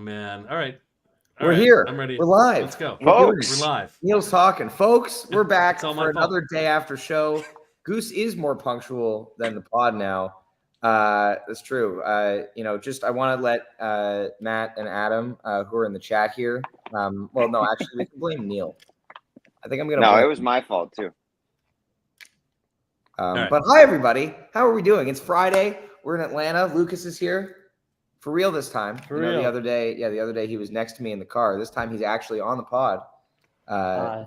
man. All right. We're here. I'm ready. We're live. Let's go. Folks. We're live. Neil's talking. Folks, we're back It's all for my fault. another day after show. Goose is more punctual than the pod now. That's true. I want to let Matt and Adam, who are in the chat here. Well, no, actually, we can blame Neil. I think I'm going to. No, blame it was my fault too. right. But hi, everybody. How are we doing? It's Friday. We're in Atlanta. Lucas is here. For real this time. For real. The other day he was next to me in the car. This time he's actually on the pod.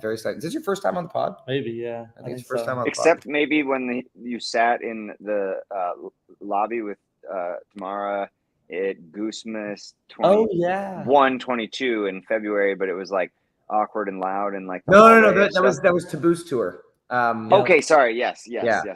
Very excited. Is this your first time on the pod? Maybe, yeah. I think it's your first time on the Except pod. maybe when you sat in the lobby with Tamara at Goose Miss 22 in February, but it was like awkward and loud and like No. That was Taboo's tour. Okay, sorry. Yes.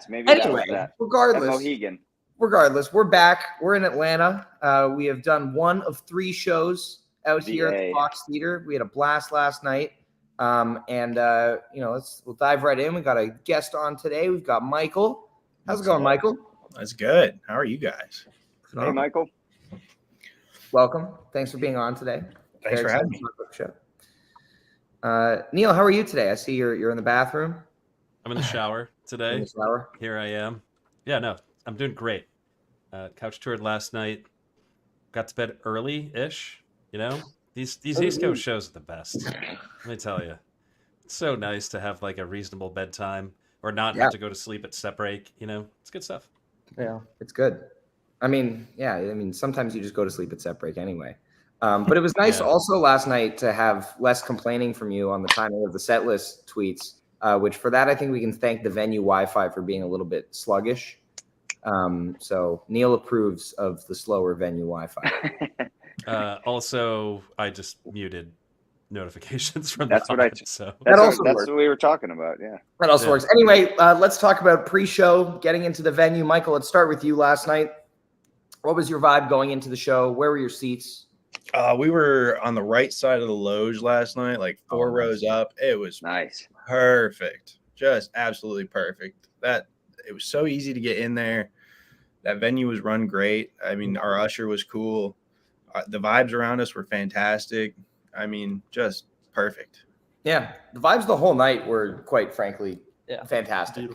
Maybe Anyway, that was that Mohegan. Regardless, we're back. We're in Atlanta. We have done one of 3 shows out here at the Fox Theater. We had a blast last night. We'll dive right in. We got a guest on today. We've got Michael. How's it going, Michael? That's good. How are you guys? Hey, Michael. Welcome. Thanks for being on today. Thanks for having me. Neil, how are you today? I see you're in the bathroom. I'm in the shower today. In the shower. Here I am. Yeah, no, I'm doing great. Couch toured last night. Got to bed early-ish. You know, these East Coast shows are the best. Let me tell you, it's so nice to have like a reasonable bedtime or not have to go to sleep at set break. You know, it's good stuff. Yeah, it's good. I mean, sometimes you just go to sleep at set break anyway. But it was nice also last night to have less complaining from you on the timing of the set list tweets, which for that, I think we can thank the venue Wi-Fi for being a little bit sluggish. So Neil approves of the slower venue Wi-Fi. Also, I just muted notifications from That's the what I. pod, so That's what we were talking about. Yeah, that also works. Anyway, let's talk about pre-show. Getting into the venue, Michael. Let's start with you. Last night, what was your vibe going into the show? Where were your seats? We were on the right side of the loge last night, like 4 rows up. It was nice, perfect, just absolutely perfect. It was so easy to get in there. That venue was run great. I mean, our usher was cool. The vibes around us were fantastic. I mean, just perfect. Yeah, the vibes the whole night were, quite frankly, fantastic.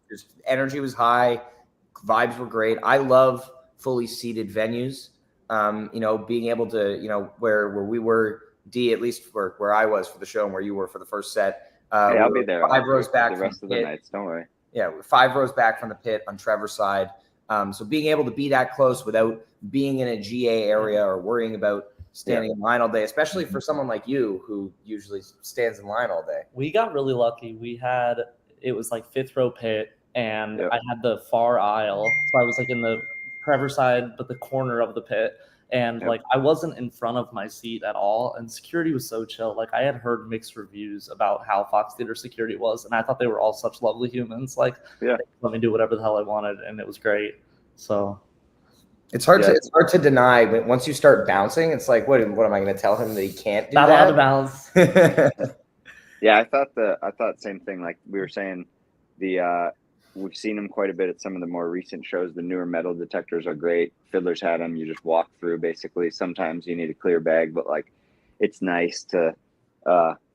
Just energy was high. Vibes were great. I love fully seated venues. Being able to, where we were, at least for where I was for the show and where you were for the first set. I'll be there. 5 rows back the rest of the nights. Don't worry. Yeah, we're 5 rows back from the pit on Trevor's side. So being able to be that close without being in a GA area or worrying about standing in line all day, especially for someone like you who usually stands in line all day. We got really lucky. It was like 5th row pit, and I had the far aisle. So I was like in the Trevor side, but the corner of the pit. And like I wasn't in front of my seat at all, and security was so chill. Like I had heard mixed reviews about how Fox Theater security was, and I thought they were all such lovely humans. Like, they let me do whatever the hell I wanted, and it was great. So it's hard to deny, but once you start bouncing, it's like, what am I going to tell him that he can't do not that? allowed to bounce. Yeah, I thought same thing. Like we were saying, we've seen them quite a bit at some of the more recent shows. The newer metal detectors are great. Fiddler's had them. You just walk through basically. Sometimes you need a clear bag, but like it's nice to,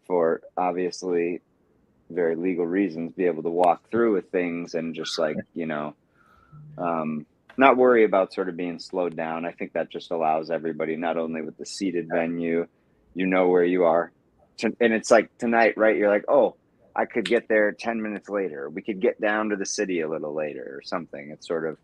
for obviously very legal reasons, be able to walk through with things and just like, not worry about sort of being slowed down. I think that just allows everybody, not only with the seated venue, where you are. And it's like tonight, right? You're like, oh, I could get there 10 minutes later. We could get down to the city a little later or something. It's sort of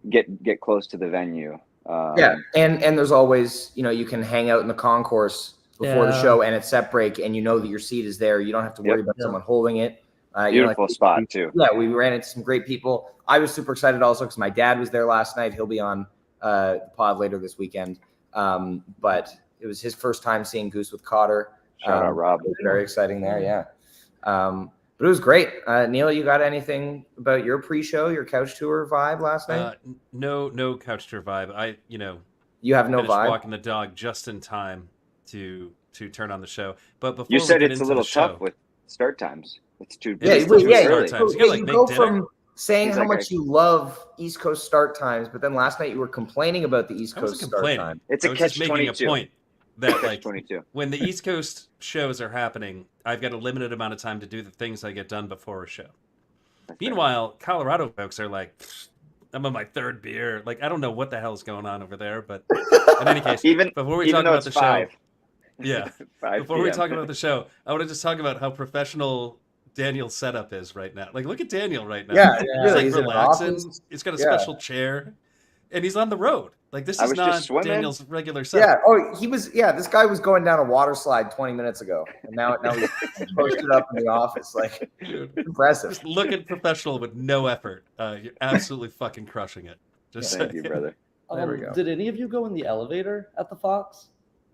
get close to the venue. And there's always, you can hang out in the concourse before the show and at set break, and you know that your seat is there. You don't have to worry about someone holding it. Beautiful spot too. Yeah, we ran into some great people. I was super excited also because my dad was there last night. He'll be on the pod later this weekend. But it was his first time seeing Goose with Cotter. Shout out Rob. It was very exciting there, yeah. But it was great. Neil, you got anything about your pre-show, your couch tour vibe last night? No couch tour vibe. You have no vibe. Walking the dog just in time to turn on the show. But before you said it's a little tough with start times. It's too early. Start times. You gotta, like, make dinner. saying He's how like much you love East Coast start times, but then last night you were complaining about the East I Coast wasn't start complaining. time. It's I a was just making a catch-22. point that like 22. when the East Coast shows are happening, I've got a limited amount of time to do the things I get done before a show. Meanwhile, Colorado folks are like, I'm on my third beer. Like, I don't know what the hell is going on over there, but in any case, Even before we even talk though about it's the 5. show, yeah, 5 before we PM. talk about the show, I want to just talk about how professional Daniel's setup is right now. Like, look at Daniel right now. Yeah, He's really. like He's in an relaxing. office. He's got a Yeah. special chair, and he's on the road. Like, this I is was just not swimming. Daniel's regular Yeah. setup. Oh, he was. Yeah, this guy was going down a water slide 20 minutes ago, and now he's posted up in the office. Like, Dude, impressive. just looking professional with no effort. You're absolutely fucking crushing it. Just Thank you, saying. brother. There we go. Did any of you go in the elevator at the Fox?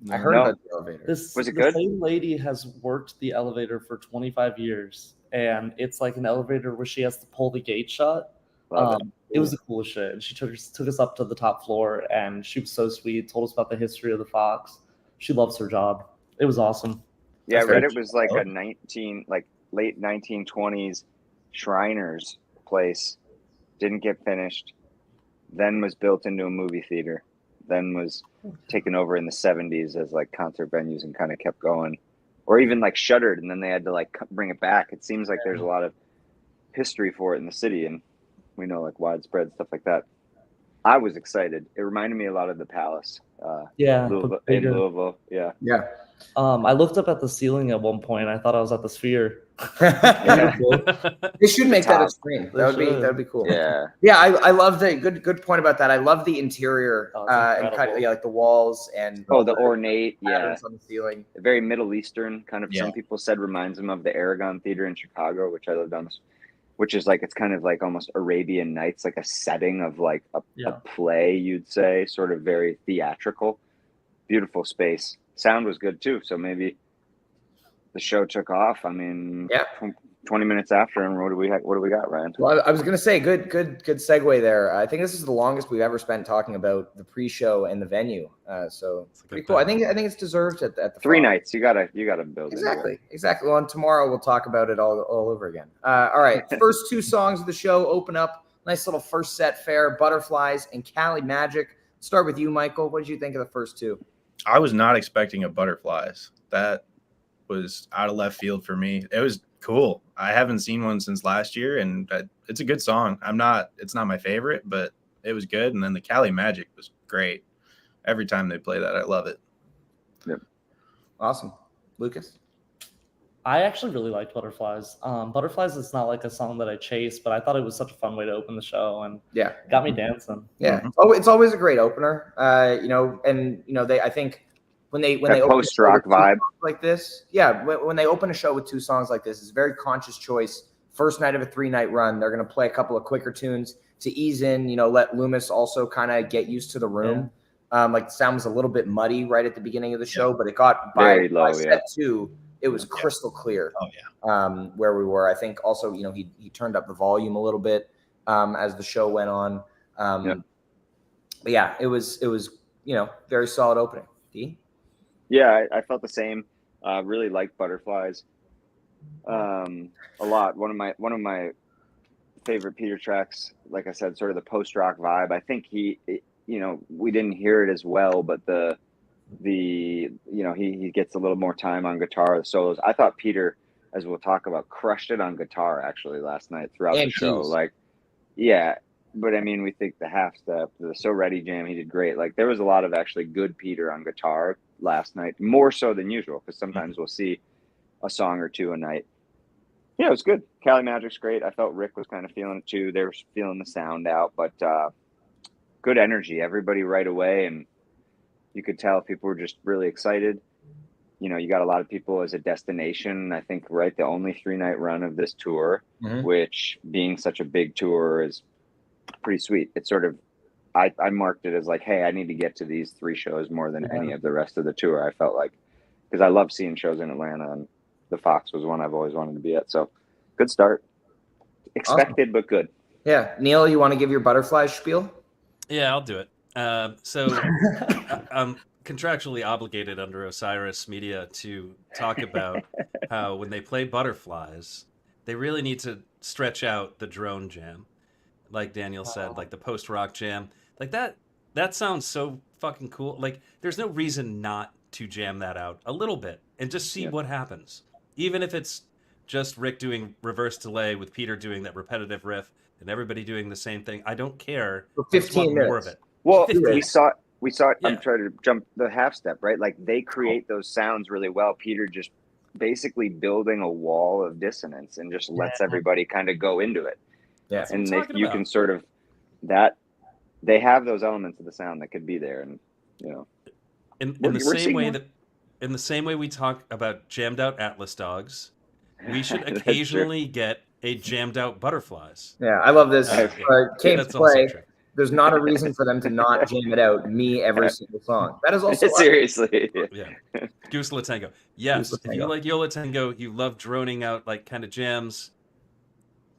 I heard No. about the elevator. Was it The good? same lady has worked the elevator for 25 years, and it's like an elevator where she has to pull the gate shut. Love It was the coolest shit. And she took us up to the top floor, and she was so sweet. Told us about the history of the Fox. She loves her job. It was awesome. Yeah, I That's read very it was like cool. a late 1920s Shriners place. Didn't get finished. Then was built into a movie theater. Then was taken over in the 70s as like concert venues and kind of kept going, or even like shuttered, and then they had to like bring it back. It seems like there's a lot of history for it in the city, and we know like widespread stuff like that. I was excited. It reminded me a lot of the Palace. Yeah, Louisville, but in bigger. Louisville. Yeah. Yeah. I looked up at the ceiling at one point. I thought I was at the Sphere. Yeah. They should make that a top. screen. They That should. would be cool. Yeah. Yeah, I love the good point about that. I love the interior Oh, it's and kind of incredible. like the walls and Oh, the ornate. Yeah. patterns on the ceiling. Very Middle Eastern kind of. Yeah. Some people said reminds them of the Aragon Theater in Chicago, which I lived on. Which is like, it's kind of like almost Arabian Nights, like a setting of like a play, you'd say, sort of very theatrical. Beautiful space. Sound was good too. So maybe the show took off. I mean, Yeah. 20 minutes after, and what do we got, Ryan? Well, I was gonna say good segue there. I think this is the longest we've ever spent talking about the pre-show and the venue. So It's a pretty good cool. I thing. think it's deserved at the 3 Fox. nights. You gotta build into it. Exactly. Well, and tomorrow we'll talk about it all over again. All right. First 2 songs of the show open up. Nice little first set fare. Butterflies and Cali Magic. Start with you, Michael. What did you think of the first 2? I was not expecting a Butterflies. That was out of left field for me. It was cool. I haven't seen one since last year, and it's a good song. It's not my favorite, but it was good. And then the Cali Magic was great. Every time they play that, I love it. Yep. Awesome. Lucas? I actually really liked Butterflies. Butterflies is not like a song that I chase, but I thought it was such a fun way to open the show, and Yeah. it got me dancing. Yeah. Oh, it's always a great opener. I think when they That open post-rock a show with 2 vibe. songs like this, yeah, when they open a show with 2 songs like this, it's a very conscious choice. First night of a 3-night run, they're going to play a couple of quicker tunes to ease in. Let Loomis also kind of get used to the room. Like the sound was a little bit muddy right at the beginning of the show, but it got Very by low, set 2. It was crystal clear. Oh yeah. Where we were. I think also, he turned up the volume a little bit as the show went on. But yeah, it was very solid opening. D? Yeah, I felt the same. Really liked Butterflies a lot. One of my favorite Peter tracks. Like I said, sort of the post rock vibe. I think we didn't hear it as well, but he gets a little more time on guitar, the solos. I thought Peter, as we'll talk about, crushed it on guitar actually last night throughout the show. Like, yeah. But I mean, we think the half step, the So Ready jam, he did great. Like, there was a lot of actually good Peter on guitar last night, more so than usual, because sometimes we'll see a song or 2 a night. Yeah, it was good. Cali Magic's great. I felt Rick was kind of feeling it too. They were feeling the sound out, but good energy. Everybody right away, and you could tell people were just really excited. You got a lot of people as a destination. I think, right, the only 3-night run of this tour, which being such a big tour is pretty sweet. It's sort of, I marked it as like, hey, I need to get to these 3 shows more than any of the rest of the tour. I felt like, because I love seeing shows in Atlanta, and the Fox was one I've always wanted to be at. So good start. Expected, but good. Yeah. Neil, you want to give your Butterflies spiel? Yeah, I'll do it. So I'm contractually obligated under Osiris Media to talk about how when they play Butterflies, they really need to stretch out the drone jam, like Daniel said, like the post rock jam, like that. That sounds so fucking cool. Like, there's no reason not to jam that out a little bit and just see what happens, even if it's just Rick doing reverse delay with Peter doing that repetitive riff and everybody doing the same thing. I don't care. For I just 15 want more minutes. of it. Well, 15. we saw. Yeah. I'm trying to jump the half step, right? Like they create those sounds really well. Peter just basically building a wall of dissonance and just lets everybody kind of go into it. Yeah. That's what I'm And talking you about. can sort of that they have those elements of the sound that could be there, and you know, in we're the same seeing way more. that in the same way we talk about jammed out Atlas dogs, we should That's occasionally get a jammed out butterflies. Yeah, I love this. Yeah, Cape's that's also play. true. The's not a reason for them to not jam it out. Me every single song. That is also seriously. Yeah. Goose La Tango. Yes, Goose La if you Tango. like Yola Tango, you love droning out like kind of jams.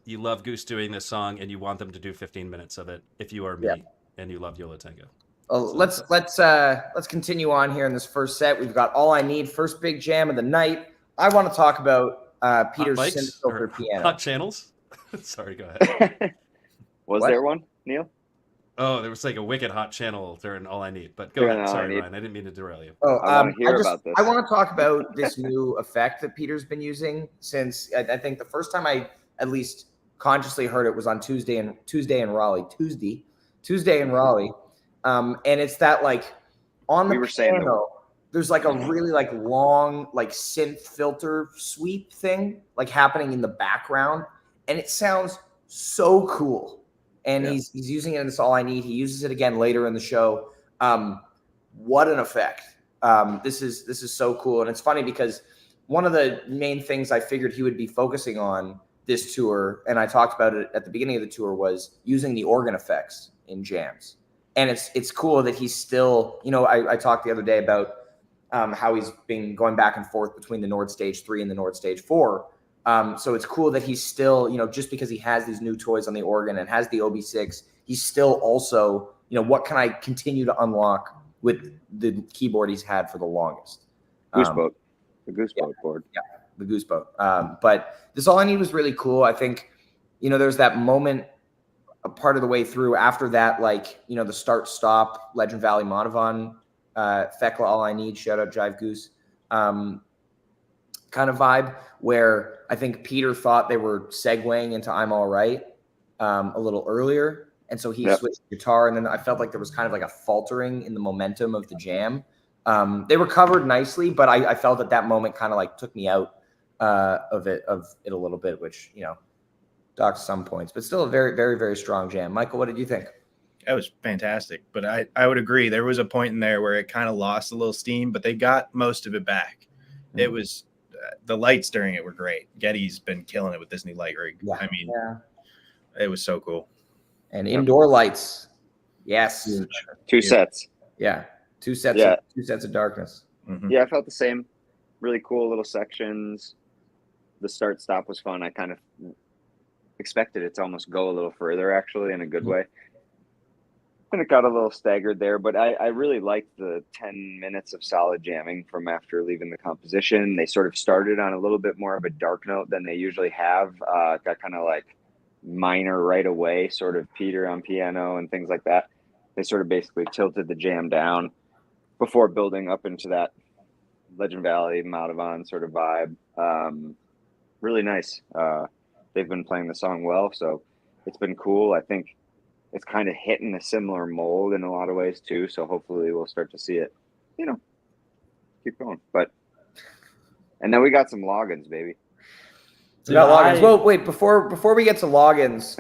You love Goose doing this song, and you want them to do 15 minutes of it. If you are me, Yeah. and you love Yola Tango. Let's continue on here in this first set. We've got All I Need, first big jam of the night. I want to talk about Peter's Hot synth mics or filter piano. hot channels. Sorry, go ahead. Was What? there one, Neil? Oh, there was like a wicked hot channel during All I Need. But go During ahead. All I Sorry, Need. Ryan. I didn't mean to derail you. Oh, I want to hear about this. I want to talk about this new effect that Peter's been using since I think the first time I at least consciously heard it was on Tuesday in Raleigh. And it's that like on the We were saying piano, there's like a really like long like synth filter sweep thing like happening in the background, and it sounds so cool. And Yeah. he's using it in this All I Need. He uses it again later in the show. What an effect! This is so cool, and it's funny because one of the main things I figured he would be focusing on this tour, and I talked about it at the beginning of the tour, was using the organ effects in jams. And it's cool that he's still, you know, I talked the other day about how he's been going back and forth between the Nord Stage 3 and the Nord Stage 4. So it's cool that he's still, you know, just because he has these new toys on the organ and has the OB6, he's still also, you know, what can I continue to unlock with the keyboard he's had for the longest? Gooseboat, the Gooseboat board. Yeah, the Gooseboat. But this All I Need was really cool. I think, you know, there's that moment a part of the way through after that, like, you know, the start stop Legend Valley Monavon, Thekla All I Need, shout out Jive Goose, kind of vibe where I think Peter thought they were segueing into I'm All Right a little earlier. And so he switched guitar, and then I felt like there was kind of like a faltering in the momentum of the jam. They recovered nicely, but I felt at that moment kind of like took me out of it a little bit, which, you know, docked some points, but still a very, very, very strong jam. Michael, what did you think? That was fantastic, but I would agree. There was a point in there where it kind of lost a little steam, but they got most of it back. Mm-hmm. It was the lights during it were great. Getty's been killing it with this new light rig. Yeah. I mean, it was so cool. And indoor lights, yes, Two sets. Yeah, two sets of darkness. Mm-hmm. Yeah, I felt the same. Really cool little sections. The start stop was fun. I kind of expected it to almost go a little further, actually, in a good way. And it got a little staggered there, but I really liked the 10 minutes of solid jamming from after leaving the composition. They sort of started on a little bit more of a dark note than they usually have. Got kind of like minor right away, sort of Peter on piano and things like that. They sort of basically tilted the jam down before building up into that Legend Valley, Madhavan sort of vibe. Really nice. They've been playing the song well, so it's been cool. I think it's kind of hitting a similar mold in a lot of ways too. So hopefully we'll start to see it, you know, keep going. And then we got some logins, baby. We got logins. Well, wait, before we get to logins,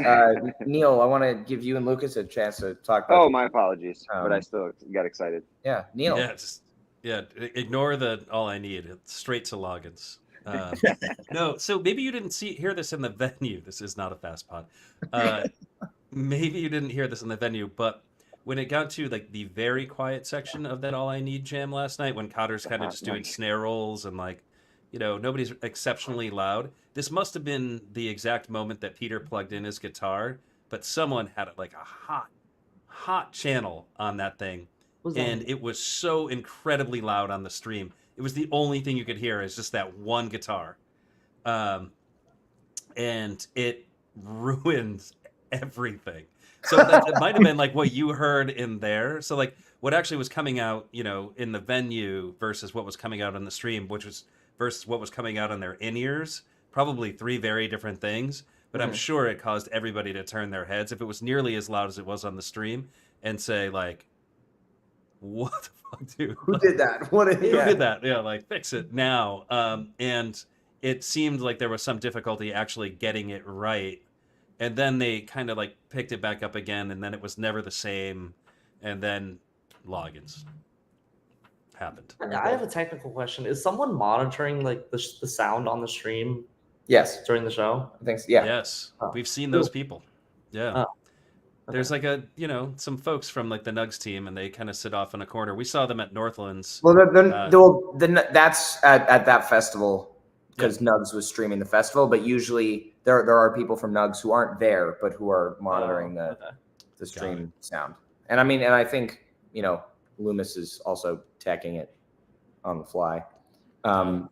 Neil, I want to give you and Lucas a chance to talk about. Oh, my apologies, but I still got excited. Yeah, Neil. Ignore the All I Need. It's straight to logins. No, so maybe you didn't hear this in the venue. This is not a fast pod. Maybe you didn't hear this in the venue, but when it got to like the very quiet section of that All I Need jam last night, when Cotter's kind of just doing snare rolls and like, you know, nobody's exceptionally loud. This must have been the exact moment that Peter plugged in his guitar, but someone had like a hot channel on that thing. And it was so incredibly loud on the stream. It was the only thing you could hear is just that one guitar. And and it ruins everything. So that might have been like what you heard in there. So like what actually was coming out, in the venue versus what was coming out on the stream, which was versus what was coming out on their in-ears, probably three very different things. But I'm sure it caused everybody to turn their heads if it was nearly as loud as it was on the stream and say like, what the fuck, dude? Who did that? Who did that? Yeah, like fix it now. And it seemed like there was some difficulty actually getting it right. And then they kind of like picked it back up again, and then it was never the same. And then logins happened. I have a technical question. Is someone monitoring like the sound on the stream Yes, during the show? I think so. Yeah. Yes, Oh. we've seen those people. Yeah. Oh. Okay. There's like some folks from like the Nugs team, and they kind of sit off in a corner. We saw them at Northlands. Well, that's at that festival because Nugs was streaming the festival. But usually there are people from Nugs who aren't there, but who are monitoring the stream sound. And I think Loomis is also teching it on the fly. All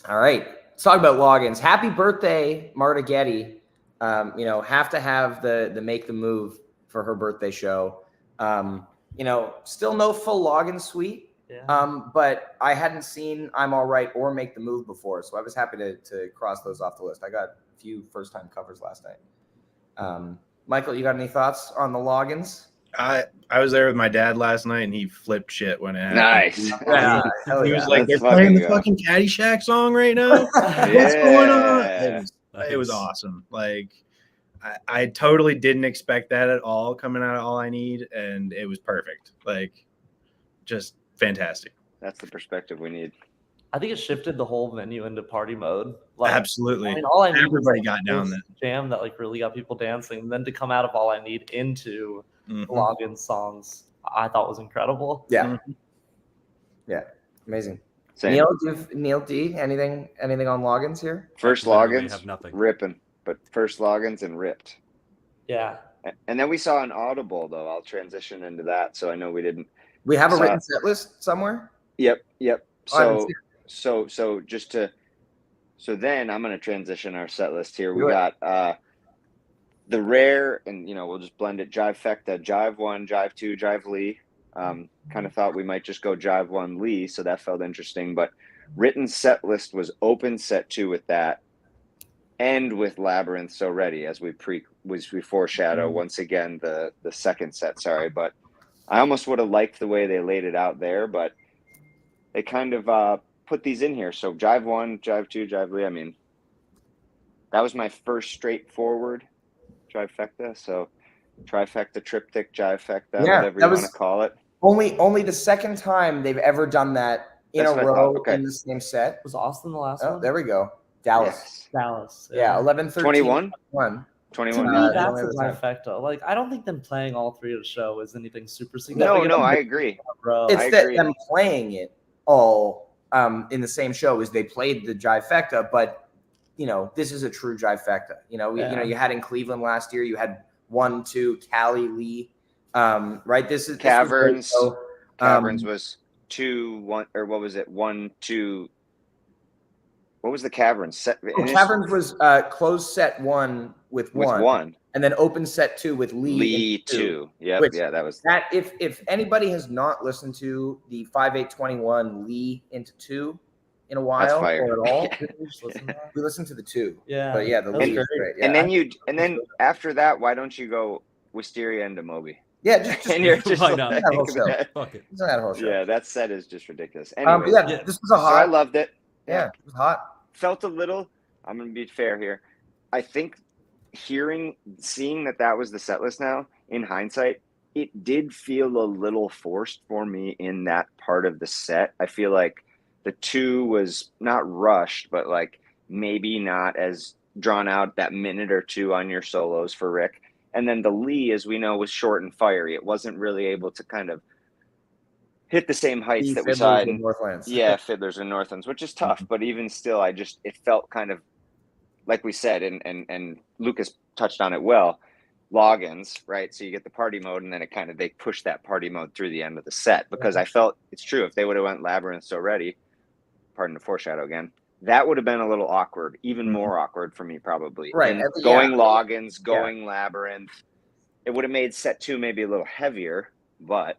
right, let's talk about logins. Happy birthday, Marta Getty. Have to have the Make the Move for her birthday show. Still no full login suite. Yeah. But I hadn't seen I'm All Right or Make the Move before, so I was happy to cross those off the list. I got a few first-time covers last night. Michael, you got any thoughts on the logins? I was there with my dad last night, and he flipped shit when it happened. Nice. Yeah, He was yeah. like, Let's "They're playing the fucking fucking Caddyshack song right now. What's Yeah. going on?" It was Nice. awesome. Like, I totally didn't expect that at all coming out of All I Need, and it was perfect. Like, just fantastic. That's the perspective we need. I think it shifted the whole venue into party mode. Like, Absolutely. I mean, all I need Everybody was, got down this jam that like really got people dancing, and then to come out of All I Need into Mhm. login songs, I thought was incredible. Yeah. Yeah. Amazing. Same. Neil D, anything on logins here? First Literally logins, have nothing. ripping, but first logins and ripped. Yeah. And then we saw an Audible, though. I'll transition into that. So I know we didn't. We have a So- written set list somewhere? Yep. Oh, I haven't So seen so then I'm going to transition our set list here. We Do it. got the rare, and we'll just blend it. Jive Fecta, Jive 1, Jive 2, Jive Lee. Kind of thought we might just go Jive 1 Lee, so that felt interesting. But written set list was open set 2 with that, and with Labyrinth So Ready, as we foreshadow once again the second set. Sorry, but I almost would have liked the way they laid it out there, but they kind of put these in here. So Jive 1, Jive 2, Jive Lee. I mean, that was my first straightforward trifecta. So trifecta, triptych, jivefecta, Yeah, whatever that you was- want to call it. Only the second time they've ever done that in That's a what I row thought. Okay. in the same set. Was Austin the last Oh, one? there we go. Dallas. Yes. Dallas. Yeah, 11-13. 21? 1. 21. To me, the that's only a other time. trifecta. Like, I don't think them playing all three of the show is anything super significant. No, I agree. bro. It's I that agree. them playing it all in the same show as they played the Jivefecta, but this is a true Jivefecta. Yeah. You had in Cleveland last year, you had 1, 2, Cali, Lee. Right? This was Caverns. great. So, Caverns was 2, 1, or what was it? 1, 2. What was the Caverns set? Caverns was closed set 1 with with 1, and then open set 2 with Lee. Lee in 2. 2. Yep. Which- Yeah, that was. That if anybody has not listened to the 5-8-21 Lee into 2 in a while fire. or at all, Did we just listen to that? we listened to the 2. Yeah. But yeah, the that was Lee is great. great. Yeah. And then after that, why don't you go Wisteria into Moby? Yeah, just And you're just Why not? That whole show. Fuck it. it's not that whole show. yeah, that set is just ridiculous. But Anyways, yeah, Yeah. this was a so I hot. loved it. Yeah, it was hot. Felt a little. I'm going to be fair here. I think seeing that was the set list now, in hindsight, it did feel a little forced for me in that part of the set. I feel like the 2 was not rushed, but like maybe not as drawn out, that minute or 2 on your solos for Rick. And then the Lee, as we know, was short and fiery. It wasn't really able to kind of hit the same heights The that we saw Fiddlers in in Northlands. yeah, Fiddlers and Northlands, which is tough, but even still, it felt kind of like we said, and Lucas touched on it well, logins, right? So you get the party mode, and then they push that party mode through the end of the set, because I felt it's true. If they would have went Labyrinth So Ready, pardon the foreshadow again, that would have been a little awkward, even more awkward for me probably. Right. And Yeah. going Loggins, going Labyrinth, it would have made set 2 maybe a little heavier, but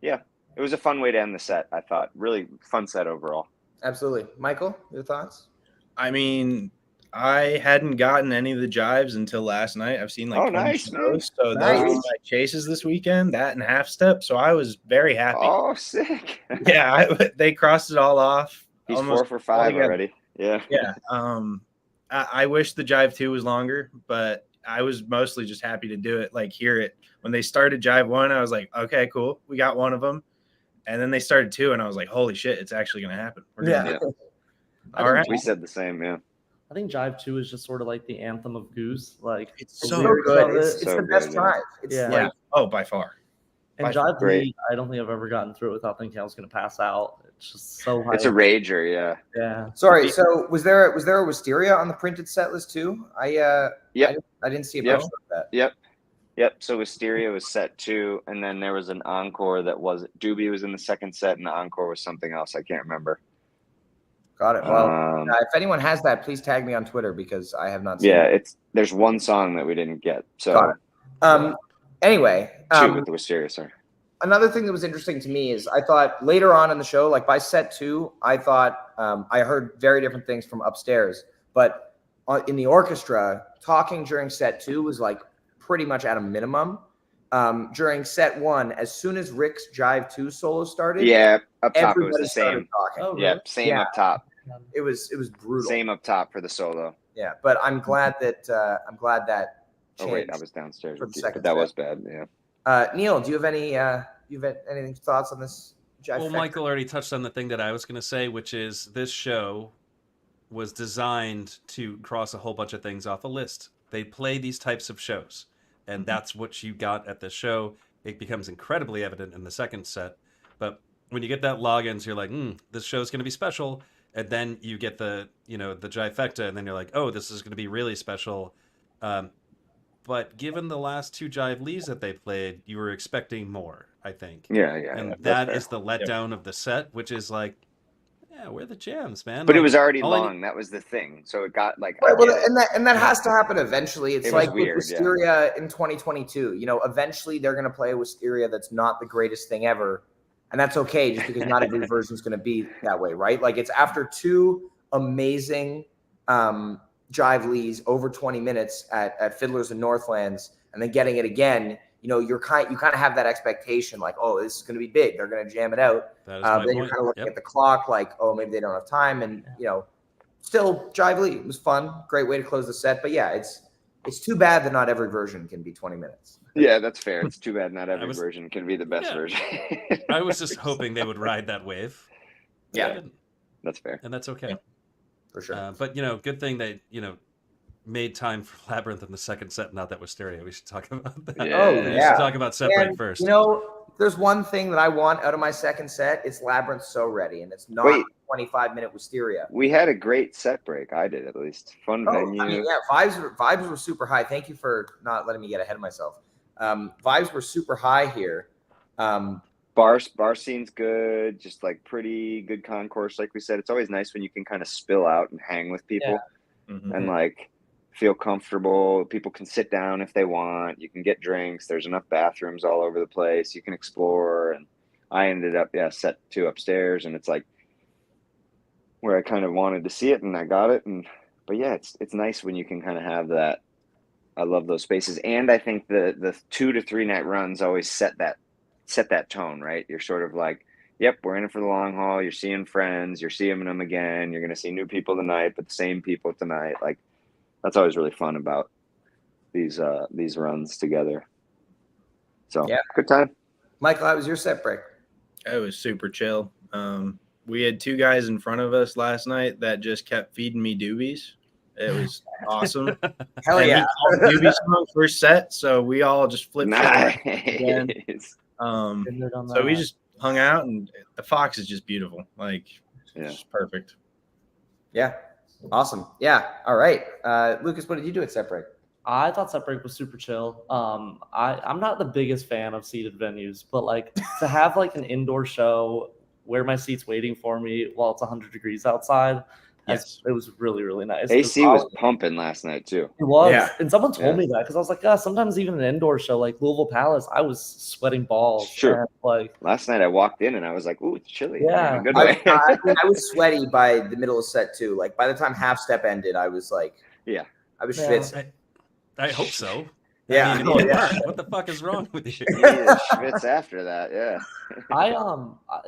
yeah, it was a fun way to end the set. I thought really fun set overall. Absolutely. Michael, your thoughts? I mean, I hadn't gotten any of the jives until last night. I've seen like 20 nice, man. shows. So Nice. those were my chases this weekend, that and half step. So I was very happy. Oh, sick. Yeah, they crossed it all off. He's almost 4 for 5 altogether. already. Yeah. Yeah. I wish the Jive 2 was longer, but I was mostly just happy to do it, like hear it. When they started Jive 1, I was like, okay, cool. We got one of them. And then they started 2, and I was like, holy shit, it's actually going to happen. We're gonna do it. All right. We said the same, yeah. I think Jive 2 is just sort of like the anthem of Goose. Like It's the so lyrics good. of It's So the best good, drive. It's Yeah. like, Oh, by far. and By Jive great. 3, I don't think I've ever gotten through it without thinking I was going to pass out. It's just so high. It's a rager, yeah. Yeah. sorry. So was there a Wisteria on the printed set list too? I didn't see a Yep. poster of that. Yep. So Wisteria was set 2, and then there was an encore that was Doobie was in the second set, and the encore was something else. I can't remember. Got it. Well, Um, if anyone has that, please tag me on Twitter because I have not seen yeah, it. there's one song that we didn't get. So Got it. Anyway, 2 with the Wisteria, sorry. another thing that was interesting to me is I thought later on in the show, like by set 2, I thought I heard very different things from upstairs, but in the orchestra, talking during set 2 was like pretty much at a minimum. During set 1, as soon as Rick's Jive 2 solo started, Yeah, up top it was everybody the started same. talking. Oh, Yeah, really? same Yeah. up top. It was brutal. Same up top for the solo. Yeah, but I'm glad that Oh wait, changed. I was downstairs for with the you, second but that set. was bad. Yeah. Neil, do you have any thoughts on this Jive? Well, factor? Michael already touched on the thing that I was going to say, which is this show was designed to cross a whole bunch of things off a list. They play these types of shows, and that's what you got at the show. It becomes incredibly evident in the second set, but when you get that Loggins, you're like, this show's going to be special. And then you get the Jivefecta, and then you're like, oh, this is going to be really special. But given the last 2 Jive Lees that they played, you were expecting more, I think. Yeah. And that's that fair. is the letdown of the set, which is like, yeah, where are the jams, man? But it Like, was already all I long. That was the thing. So it got like. Right, I well, get it. and that has to happen eventually. It's It was like weird, with Wisteria in 2022. Eventually they're going to play a Wisteria that's not the greatest thing ever, and that's okay, just because not every version is going to be that way, right? Like it's after 2 amazing Jive Lees over 20 minutes at Fiddlers and Northlands, and then getting it again. You kind of have that expectation, like, oh, this is going to be big. They're going to jam it out. That is my Then you're point. kind of looking Yep. at the clock, like, oh, maybe they don't have time, and still Jive Lee. It was fun, great way to close the set. But yeah, it's too bad that not every version can be 20 minutes. Yeah, that's fair. It's too bad not every was- version can be the best Yeah. version. I was just hoping they would ride that wave. But they Yeah. didn't, That's fair. and that's okay. For sure. But good thing they made time for Labyrinth in the second set. Not that Wisteria. We should talk about that. Yeah. Oh, We yeah. should talk about set break And, first. there's one thing that I want out of my second set. It's Labyrinth So Ready, and it's not Wait. 25-minute Wisteria. We had a great set break. I did, at least. Fun venue. I mean, yeah, vibes were super high. Thank you for not letting me get ahead of myself. Vibes were super high here. Bar scene's good. Just like pretty good concourse. Like we said, it's always nice when you can kind of spill out and hang with people Mhm. and like feel comfortable. People can sit down if they want. You can get drinks. There's enough bathrooms all over the place. You can explore. And I ended up, set 2 upstairs, and it's like where I kind of wanted to see it, and I got it. But yeah, it's nice when you can kind of have that. I love those spaces, and I think the 2 to 3 night runs always set that tone, right? You're sort of like, yep, we're in it for the long haul. You're seeing friends. You're seeing them again. You're going to see new people tonight, but the same people tonight. Like, that's always really fun about these runs together. So Yeah. good time. Michael, how was your set break? It was super chill. We had 2 guys in front of us last night that just kept feeding me doobies. It was awesome. Hell And yeah. he called doobie song first set, so we all just flipped. Nice. So Been there, done that. we just hung out, and the Fox is just beautiful. Like, Yeah. it's just perfect. Yeah. Awesome. Yeah. All right. Lucas, what did you do at set break? I thought set break was super chill. I'm not the biggest fan of seated venues, but like to have like an indoor show where my seat's waiting for me while it's 100 degrees outside. Yes. It was really, really nice. AC was pumping last night too. It was. Yeah. And someone told me that because I was like, sometimes even an indoor show like Louisville Palace, I was sweating balls. Sure. And, like, Last night I walked in and I was like, ooh, it's chilly. Yeah. In a good way. I was sweaty by the middle of set 2. Like by the time half step ended, I was like, yeah, I was Yeah. schwitzing. I hope so. Yeah. I mean, what the fuck is wrong with you? you need a schwitz after that. Yeah.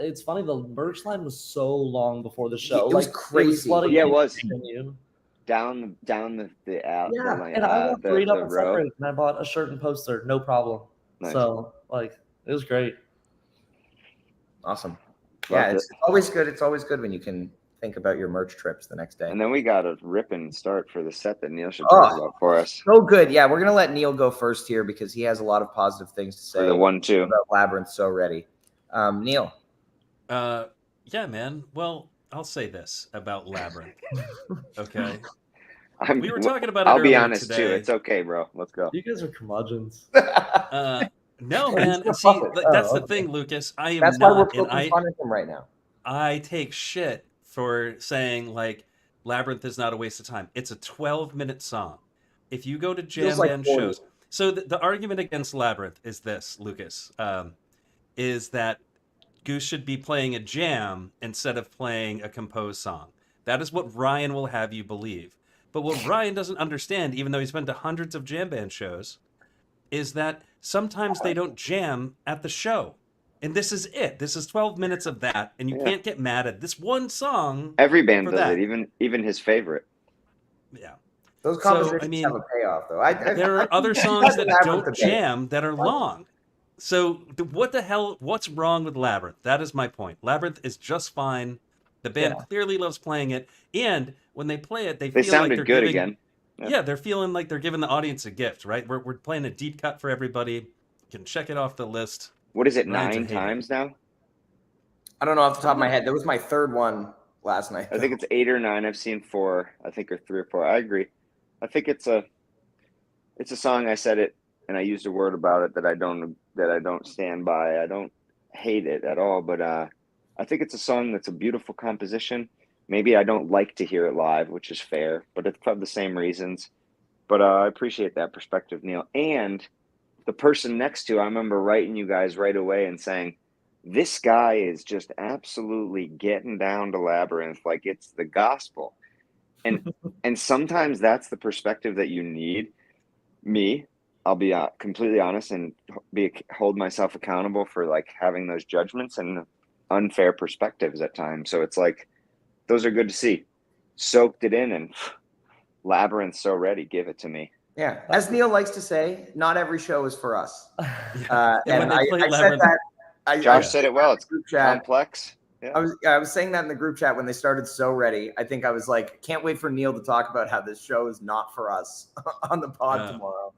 It's funny, the merch line was so long before the show. It was crazy. flooding Yeah, it was. continue. Down the alley. Yeah, the lane, and I walked right up the and row. separated, and I bought a shirt and poster, no problem. Nice. So, like, it was great. Awesome. Loved Yeah, it. it's always good. It's always good when you can think about your merch trips the next day. And then we got a ripping start for the set that Neil should Oh. talk about for us. So good. Yeah, we're gonna let Neil go first here because he has a lot of positive things to say For the 1-2. about Labyrinth. So ready, Neil. Yeah, man. Well, I'll say this about Labyrinth. Okay. We were talking about it I'll be earlier honest today. too. It's okay, bro. Let's go. You guys are curmudgeons. No, man. He's See, a puppet. that's the Okay. thing, Lucas. I am That's why we're not, and poking fun at him right now. I take shit for saying like Labyrinth is not a waste of time. It's a 12-minute song. If you go to jam Feels like band 40. shows, so the argument against Labyrinth is this, Lucas, is that Goose should be playing a jam instead of playing a composed song. That is what Ryan will have you believe. But what Ryan doesn't understand, even though he's been to hundreds of jam band shows, is that sometimes they don't jam at the show. And this is it. This is 12 minutes of that, and you Yeah. can't get mad at this one song. Every band for does that. it, even his favorite. Yeah. Those So, compositions I mean, have a payoff, though. There are other songs that's that Labyrinth don't debate. jam that are long. So what the hell? What's wrong with Labyrinth? That is my point. Labyrinth is just fine. The band clearly loves playing it, and when they play it, they feel sounded like they're good giving, again. Yeah, they're feeling like they're giving the audience a gift, right? We're playing a deep cut for everybody. You can check it off the list. What is it, Ryan's a 9 hater. times now? I don't know off the top of my head. That was my third one last night. I think it's 8 or 9. I've seen 4. I think or 3 or 4. I agree. I think it's a song. I said it and I used a word about it that I don't stand by. I don't hate it at all, but I think it's a song that's a beautiful composition. Maybe I don't like to hear it live, which is fair, but it's for the same reasons. But I appreciate that perspective, Neil. And the person next to, I remember writing you guys right away and saying, this guy is just absolutely getting down to Labyrinth like it's the gospel. And sometimes that's the perspective that you need. Me, I'll be completely honest and hold myself accountable for like having those judgments and unfair perspectives at times. So it's like, those are good to see. Soaked it in and Labyrinth so ready. Give it to me. Yeah, as Neil likes to say, not every show is for us. And when And they I play said Labyrinth, that. Josh said it well. It's Group chat. complex. Yeah. I was saying that in the group chat when they started So Ready. I think I was like, can't wait for Neil to talk about how this show is not for us on the pod tomorrow.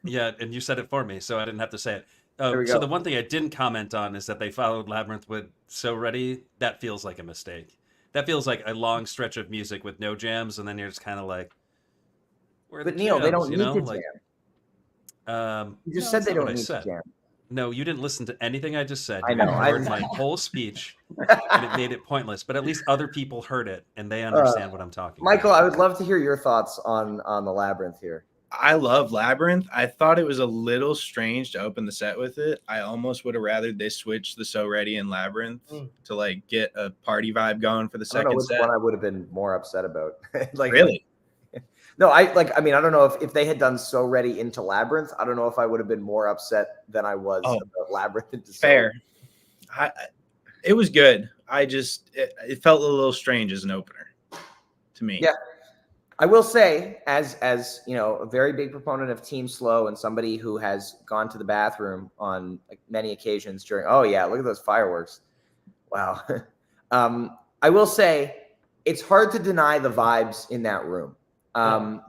yeah, and you said it for me, so I didn't have to say it. There we So go. the one thing I didn't comment on is that they followed Labyrinth with So Ready. That feels like a mistake. That feels like a long stretch of music with no jams, and then you're just kind of like, where are But the Neil, they jams, don't you need know? to Like, jam. You just no, said that's they not what don't I need said. to jam. No, you didn't listen to anything I just said. I You know. ignored my whole speech, and it made it pointless. But at least other people heard it, and they understand what I'm talking Michael, about. I would love to hear your thoughts on the Labyrinth here. I love Labyrinth. I thought it was a little strange to open the set with it. I almost would have rather they switched the So Ready and Labyrinth to like get a party vibe going for the I don't know second which set. one I would have been more upset about. Like, Really? No, I don't know if they had done So Ready into Labyrinth. I don't know if I would have been more upset than I was about Labyrinth into So Fair. It was good. It felt a little strange as an opener to me. Yeah. I will say, as you know, a very big proponent of Team Slow and somebody who has gone to the bathroom on like many occasions during, oh yeah, look at those fireworks. Wow. I will say it's hard to deny the vibes in that room.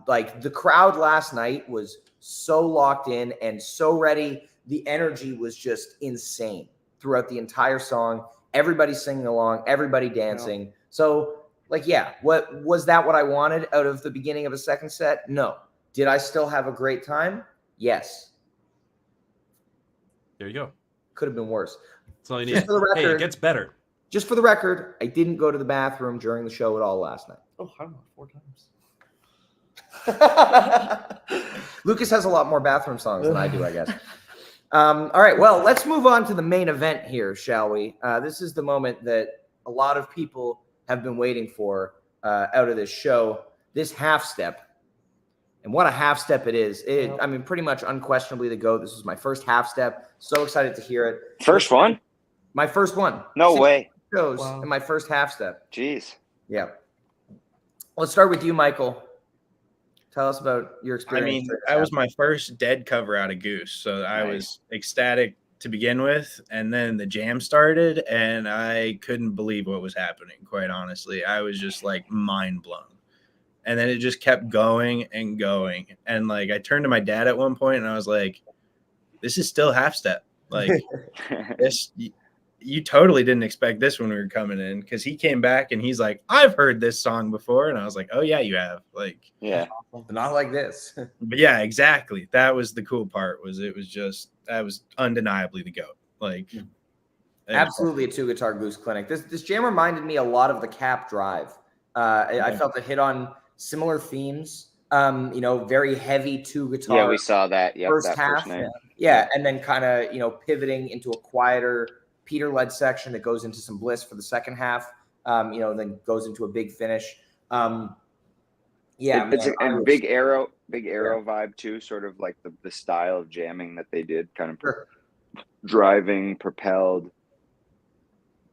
Like the crowd last night was so locked in and so ready. The energy was just insane throughout the entire song. Everybody singing along, everybody dancing. Yeah. So like, yeah, what was that what I wanted out of the beginning of a second set? No. Did I still have a great time? Yes. There you go. Could have been worse. That's all you need. Just for the record, hey, it gets better. Just for the record, I didn't go to the bathroom during the show at all last night. Oh, I don't know, 4 times. Lucas has a lot more bathroom songs than I do, I guess. All right, well, let's move on to the main event here, shall we? This is the moment that a lot of people have been waiting for out of this show, this half step. And what a half step it is. I mean, pretty much unquestionably the GOAT. This was my first half step. So excited to hear it. First one? My first one. No way. Shows Wow. in my first half step. Jeez. Yeah. Let's start with you, Michael. Tell us about your I experience. mean, that was my first dead cover out of Goose, so I was ecstatic to begin with, and then the jam started, and I couldn't believe what was happening, quite honestly. I was just like mind blown. And then it just kept going and going. And like I turned to my dad at one point and I was like, this is still half step. Like this, you totally didn't expect this when we were coming in, because he came back and he's like, I've heard this song before. And I was like, oh yeah, you have. Like, yeah. But not like this. but yeah, exactly. That was the cool part. That was undeniably the GOAT. Like Absolutely a 2-guitar Goose clinic. This jam reminded me a lot of the Cap Drive. I felt it hit on similar themes. Very heavy 2-guitar. Yeah, we saw that. Yeah, first that half. first night. Yeah, and then kind of pivoting into a quieter Peter-led section that goes into some bliss for the second half. Then goes into a big finish. Big arrow vibe too, sort of like the style of jamming that they did, kind of driving, propelled,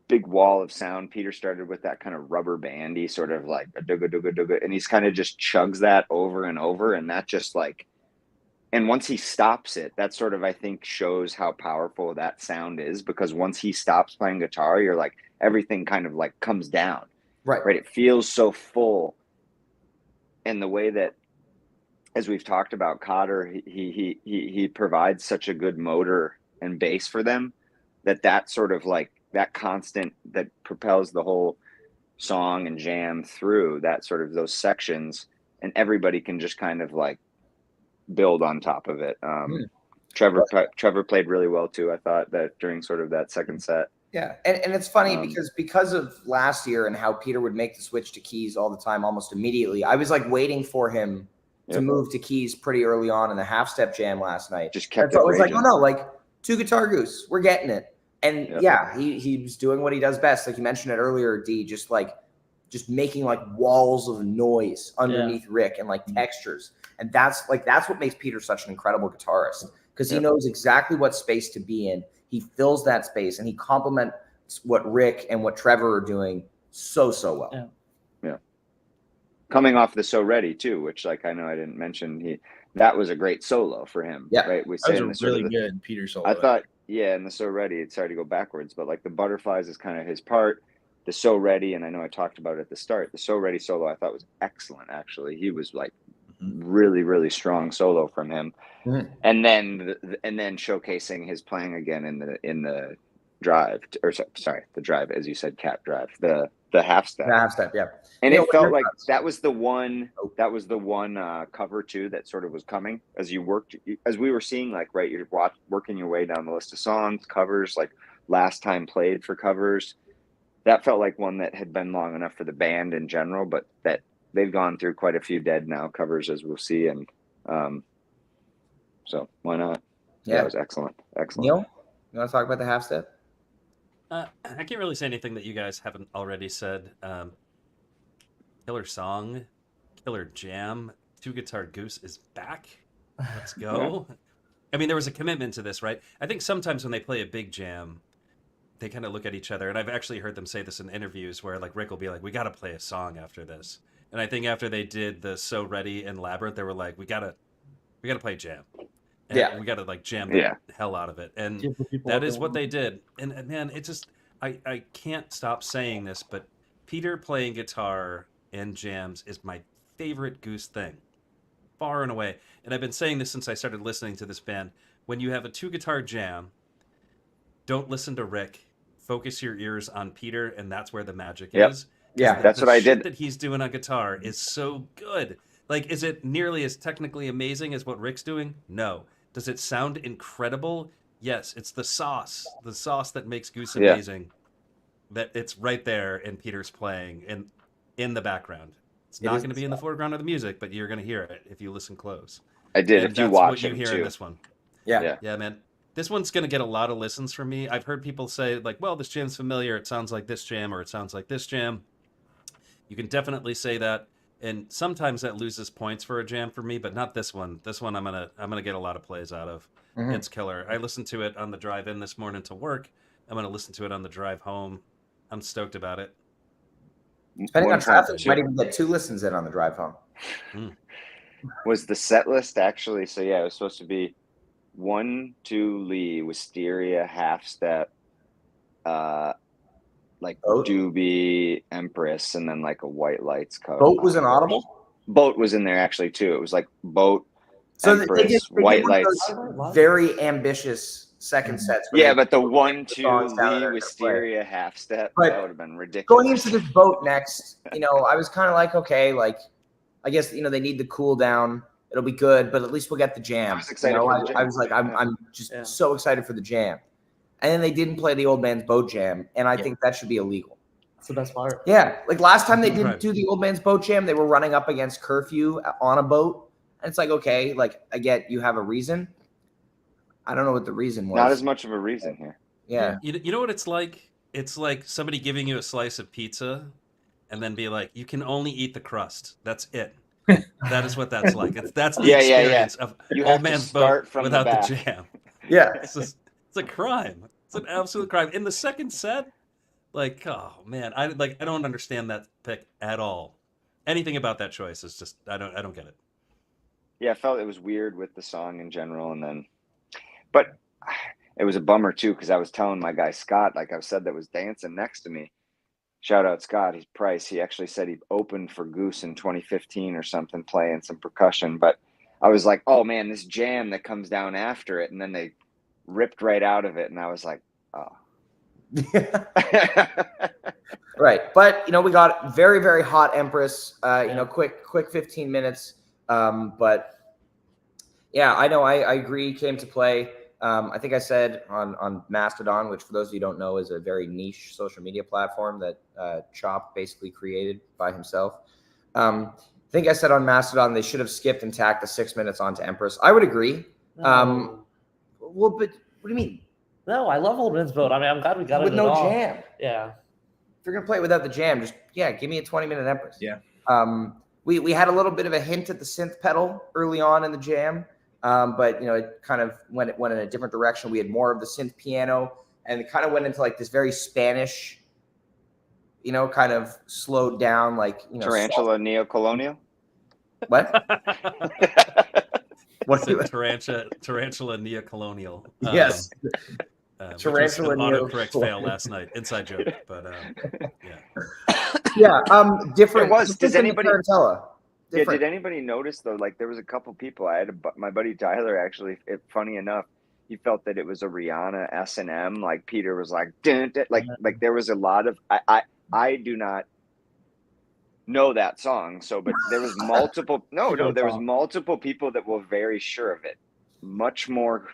big wall of sound. Peter started with that kind of rubber bandy sort of like a dugga dugga dugga, and he's kind of just chugs that over and over, and that just like, and once he stops it, that sort of I think shows how powerful that sound is, because once he stops playing guitar, you're like everything kind of like comes down. Right. It feels so full. And the way that, as we've talked about, Cotter, he provides such a good motor and bass for them that sort of like that constant that propels the whole song and jam through that sort of those sections, and everybody can just kind of like build on top of it. Trevor played really well too, I thought, that during sort of that second set. Yeah, and it's funny because of last year and how Peter would make the switch to keys all the time, almost immediately. I was like waiting for him to move to keys pretty early on in the half step jam last night. Just kept it. I it was raging. like, oh no, like 2-guitar Goose, we're getting it. And he was doing what he does best, like you mentioned it earlier, D. Just making like walls of noise underneath Rick and like textures, and that's what makes Peter such an incredible guitarist, because he knows exactly what space to be in. He fills that space, and he complements what Rick and what Trevor are doing so well. Yeah. Coming off the So Ready too, which like I know I didn't mention, that was a great solo for him. Yeah, right. We that was a really good Peter solo. I thought, and the So Ready. Sorry to go backwards, but like the Butterflies is kind of his part. The So Ready, and I know I talked about it at the start. The So Ready solo I thought was excellent. Actually, he was like really, really strong solo from him. Mm-hmm. And then showcasing his playing again in the drive, the drive, as you said, Cap Drive, the half step. The half step, yeah. And it felt like that was the one cover too that sort of was coming as we were seeing, like, right, you're working your way down the list of songs, covers, like last time played for covers. That felt like one that had been long enough for the band in general, but that they've gone through quite a few dead now covers, as we'll see. And so why not? Yeah, it was excellent. Neil, you want to talk about the half step? I can't really say anything that you guys haven't already said. Killer song, killer jam. 2-guitar Goose is back. Let's go. I mean, there was a commitment to this, right? I think sometimes when they play a big jam, they kind of look at each other, and I've actually heard them say this in interviews where like Rick will be like, we got to play a song after this. And I think after they did the So Ready and Labyrinth, they were like, we gotta play jam. And we gotta like jam the hell out of it. And that is what they did. And man, it just, I can't stop saying this, but Peter playing guitar and jams is my favorite Goose thing, far and away. And I've been saying this since I started listening to this band. When you have a 2-guitar jam, don't listen to Rick. Focus your ears on Peter, and that's where the magic is. Yeah, that's what I did. That he's doing on guitar is so good. Like, is it nearly as technically amazing as what Rick's doing? No. Does it sound incredible? Yes. It's the sauce that makes Goose amazing. that it's right there and Peter's playing in the background. It's not is going to be in the foreground of the music, but you're going to hear it if you listen close. I did And if you that's watch what you him hear in too. this one. Yeah. Yeah, man. This one's going to get a lot of listens from me. I've heard people say, like, well, this jam's familiar. It sounds like this jam, or it sounds like this jam. You can definitely say that. And sometimes that loses points for a jam for me, but not this one. This one I'm gonna get a lot of plays out of. Mhm. It's killer. I listened to it on the drive in this morning to work. I'm gonna listen to it on the drive home. I'm stoked about it. Depending on traffic, you 1.2. might even get 2 listens in on the drive home. Was the set list actually? So yeah, it was supposed to be 1, 2 Lee, Wisteria, Half Step, like Boat? Doobie, Empress, and then like a White Lights cover. Boat was an audible. Boat was in there actually too. It was like Boat, So Empress, they White did one of Lights. those very ambitious second sets. where Yeah, they but the put 1, the 2 songs down Lee, there to Wisteria, Half Step, But that would have been ridiculous. going into this Boat next, I was kind of like, okay, like I guess they need the cool down. It'll be good, but at least we'll get the jam. I was excited for the jam. I was like, I'm just so excited for the jam. And then they didn't play the Old Man's Boat Jam, and I think that should be illegal. That's the best part. Yeah, like last time they didn't Right. do the Old Man's Boat Jam, they were running up against curfew on a boat, and it's like, okay, like I get you have a reason. I don't know what the reason was. Not as much of a reason here. Yeah. You know what it's like? It's like somebody giving you a slice of pizza and then be like, you can only eat the crust. That's it. That is what that's like. That's the experience of You Old have to Man's start Boat from the without back. the jam. Yeah. It's a crime. It's an absolute crime. In the second set, like, oh man, I don't understand that pick at all. Anything about that choice is just I don't get it. Yeah, I felt it was weird with the song in general, but it was a bummer too because I was telling my guy Scott, like I said, that was dancing next to me. Shout out Scott, he's Price. He actually said he opened for Goose in 2015 or something, playing some percussion. But I was like, oh man, this jam that comes down after it, and then they ripped right out of it, and I was like, oh. Right, but we got very, very hot Empress. Quick 15 minutes. But yeah, I know. I agree. Came to play. I think I said on Mastodon, which for those of you who don't know is a very niche social media platform that Chop basically created by himself. I think I said on Mastodon they should have skipped and tacked the 6 minutes onto Empress. I would agree. No. Well, but what do you mean? No, I love Old Man's Boat. I mean, I'm glad we got With it no at all. jam. Yeah. If you're gonna play it without the jam, just give me a 20-minute Empress. Yeah. We had a little bit of a hint at the synth pedal early on in the jam, but it kind of went in a different direction. We had more of the synth piano, and it kind of went into like this very Spanish, kind of slowed down, like Tarantula Neocolonial. What? What's it? Tarantula Neocolonial. Yes. Tarantula Neocolonial. autocorrect fail last night. Inside joke, but yeah. Yeah. Different. It was. Does anybody? Tarantella. Yeah, did anybody notice though? Like there was a couple people. I had my buddy Tyler actually. Funny enough, he felt that it was a Rihanna S&M. Like Peter was like, dun, dun, like there was a lot of. I do not know that song. So, but there was multiple. No, there was multiple people that were very sure of it. Much more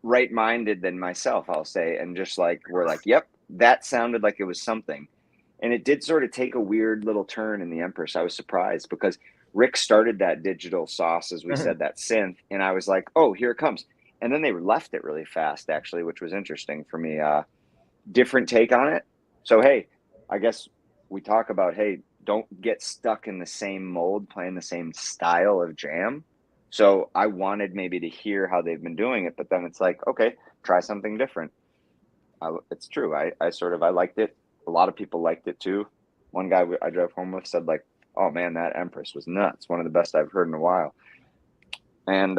right-minded than myself, I'll say, and just like we're like, yep, that sounded like it was something. And it did sort of take a weird little turn in the Empress. I was surprised because Rick started that digital sauce, as we said, that synth, and I was like, oh, here it comes. And then they left it really fast, actually, which was interesting for me. Different take on it. So, hey, I guess we talk about, hey, don't get stuck in the same mold, playing the same style of jam. So I wanted maybe to hear how they've been doing it, but then it's like, okay, try something different. It's true. I liked it. A lot of people liked it too. One guy I drove home with said like, oh man, that Empress was nuts. One of the best I've heard in a while. And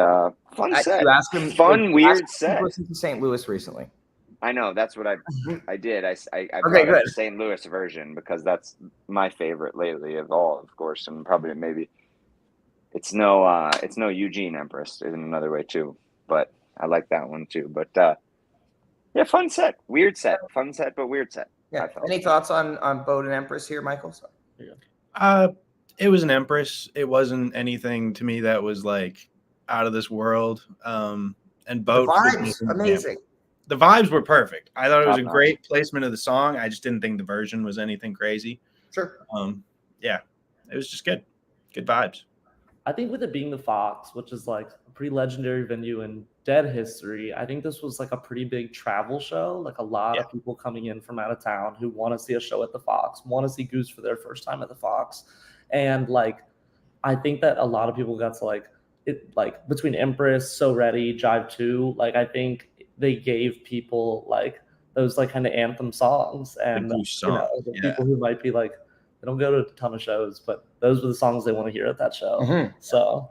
fun set. You asked him, fun, weird set. Listened to St. Louis recently. I know. That's what I did. I Okay, brought up good. the St. Louis version because that's my favorite lately of all, of course, and probably maybe it's no Eugene Empress in another way too, but I like that one too. But yeah, fun set, weird set, fun set, but weird set. Yeah. Any thoughts on Boat and Empress here, Michael? Sorry. It was an Empress. It wasn't anything to me that was like out of this world. And Boat The vibes, amazing. the vibes were perfect. I thought it was a Top-notch. great placement of the song. I just didn't think the version was anything crazy. Sure. Yeah, it was just good vibes. I think with it being the Fox, which is like a pretty legendary venue in Dead history, I think this was like a pretty big travel show. Like a lot of people coming in from out of town who want to see a show at the Fox, want to see Goose for their first time at the Fox. And like, I think that a lot of people got to like it, like between Empress, So Ready, Jive 2, like I think they gave people like those like kind of anthem songs. And Goose you know, song, the yeah. people who might be like, they don't go to a ton of shows, but those were the songs they want to hear at that show. Mhm. So,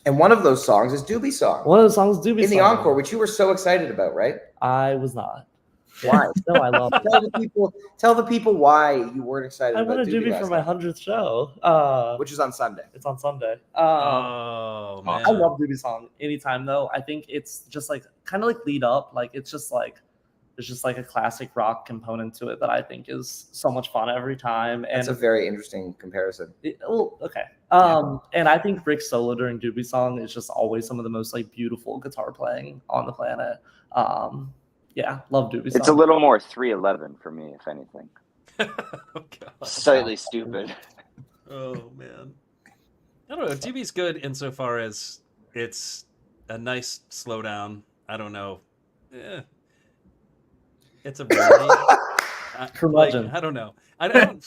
And one of those songs is Doobie's song one of the songs do be in the encore, which you were so excited about, right? I was not. Why? No, I love it. Tell the people why you weren't excited I about wanted Doobie Doobie last for my night, 100th show. which is on Sunday. It's on Sunday. Oh man, I love Doobie song anytime though. I think it's just like kind of like lead up. Like it's just like there's just like a classic rock component to it that I think is so much fun every time. And That's a very interesting comparison. well, okay. And I think Rick's solo during Doobie song is just always some of the most like beautiful guitar playing on the planet. Yeah, love Doobie song. It's a little more 311 for me, if anything. Oh, God. Slightly stupid. Oh man, I don't know. Doobie's good insofar as it's a nice slowdown. I don't know. It's a rarity. Curmudgeon. I don't know. I don't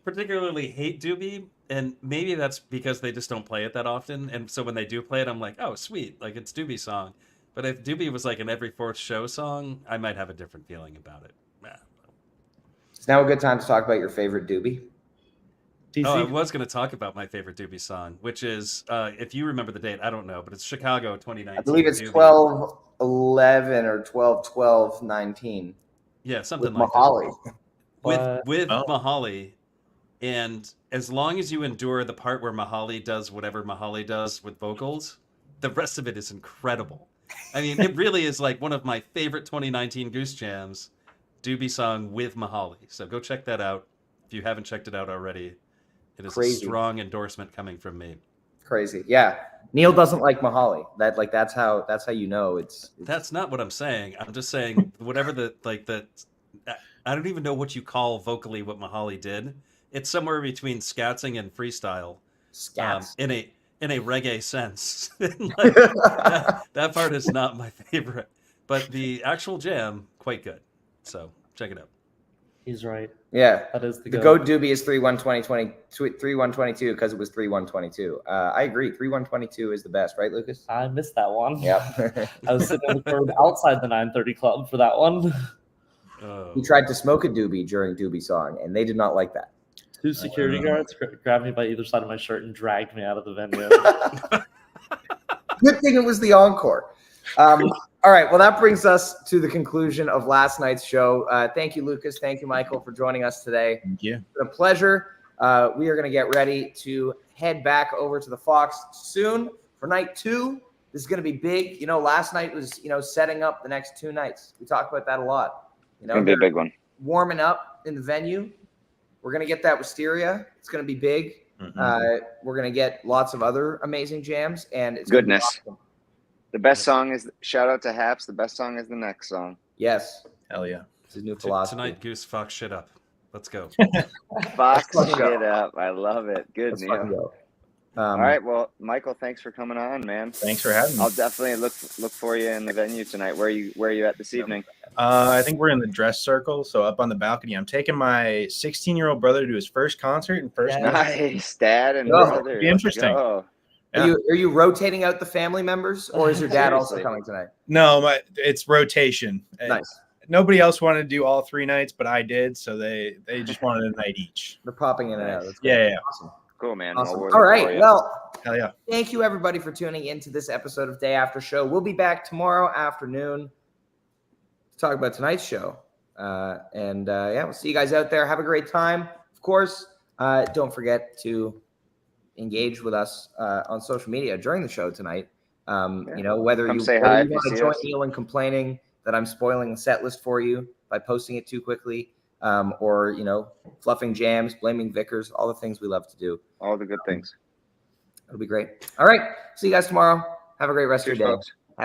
particularly hate Doobie, and maybe that's because they just don't play it that often. And so when they do play it, I'm like, oh, sweet, like it's Doobie song. But if Doobie was like an every fourth show song, I might have a different feeling about it. It's now a good time to talk about your favorite Doobie. DC. Oh, I was going to talk about my favorite Doobie song, which is, if you remember the date, I don't know, but it's Chicago 2019. I believe it's Doobie. 12/11 or 12/12/19. Yeah, something with like Mahali. that. With Oh. Mahali, and as long as you endure the part where Mahali does whatever Mahali does with vocals, the rest of it is incredible. I mean, it really is like one of my favorite 2019 Goose Jams, Doobie song with Mahali. So go check that out if you haven't checked it out already. It is Crazy. a strong endorsement coming from me. Crazy. Yeah. Neil doesn't like Mahali. That's how you know it's That's not what I'm saying. I'm just saying whatever I don't even know what you call vocally what Mahali did. It's somewhere between scatsing and freestyle. scats. In a reggae sense. Like, that part is not my favorite, but the actual jam quite good. So check it out. He's right. Yeah. That is The the GOAT Doobie is 3/1/2022 because it was 3/1/22. I agree. 3/1/22 is the best, right, Lucas? I missed that one. Yeah. I was sitting on the curb outside the 930 Club for that one. He tried to smoke a Doobie during Doobie song, and they did not like that. Two security guards grabbed me by either side of my shirt and dragged me out of the venue. Good thing it was the encore. All right. Well, that brings us to the conclusion of last night's show. Thank you, Lucas. Thank you, Michael, for joining us today. Thank you. It's been a pleasure. We are going to get ready to head back over to the Fox soon for night 2. This is going to be big. You know, last night was, setting up the next 2 nights. We talk about that a lot. It's going to be a big one. Warming up in the venue. We're going to get that Wisteria. It's going to be big. Mhm. We're going to get lots of other amazing jams. And it's Goodness. gonna be awesome. The best song is, shout out to Haps, the best song is the next song. Yes. Hell yeah. It's a new philosophy. Tonight, Goose, fuck shit up. Let's go. Fox Let's fucking shit go. up. I love it. Good, Let's Neil. fucking go. All right. Well, Michael, thanks for coming on, man. Thanks for having me. I'll definitely look for you in the venue tonight. Where are you at this evening? I think we're in the dress circle, so up on the balcony. I'm taking my 16-year-old brother to his first concert and first Yeah. night. Nice, Dad and Oh, brother. be interesting. Let's go. Yeah. Are you rotating out the family members, or is your dad also Seriously. coming tonight? No, it's rotation. Nice. Nobody else wanted to do all 3 nights, but I did, so they just wanted a night each. They're popping in and out. That's Yeah, great. yeah. Awesome. Cool, man. Awesome. I'll work All for right. you. Well, Hell yeah. thank you everybody for tuning into this episode of Day After Show. We'll be back tomorrow afternoon to talk about tonight's show. We'll see you guys out there. Have a great time. Of course, don't forget to engage with us on social media during the show tonight. Whether Come you say hi if want you to see join us. Neil in complaining that I'm spoiling the set list for you by posting it too quickly, or fluffing jams, blaming Vickers, all the things we love to do. All the good things. It'll be great. All right. See you guys tomorrow. Have a great rest Cheers, of your day. folks.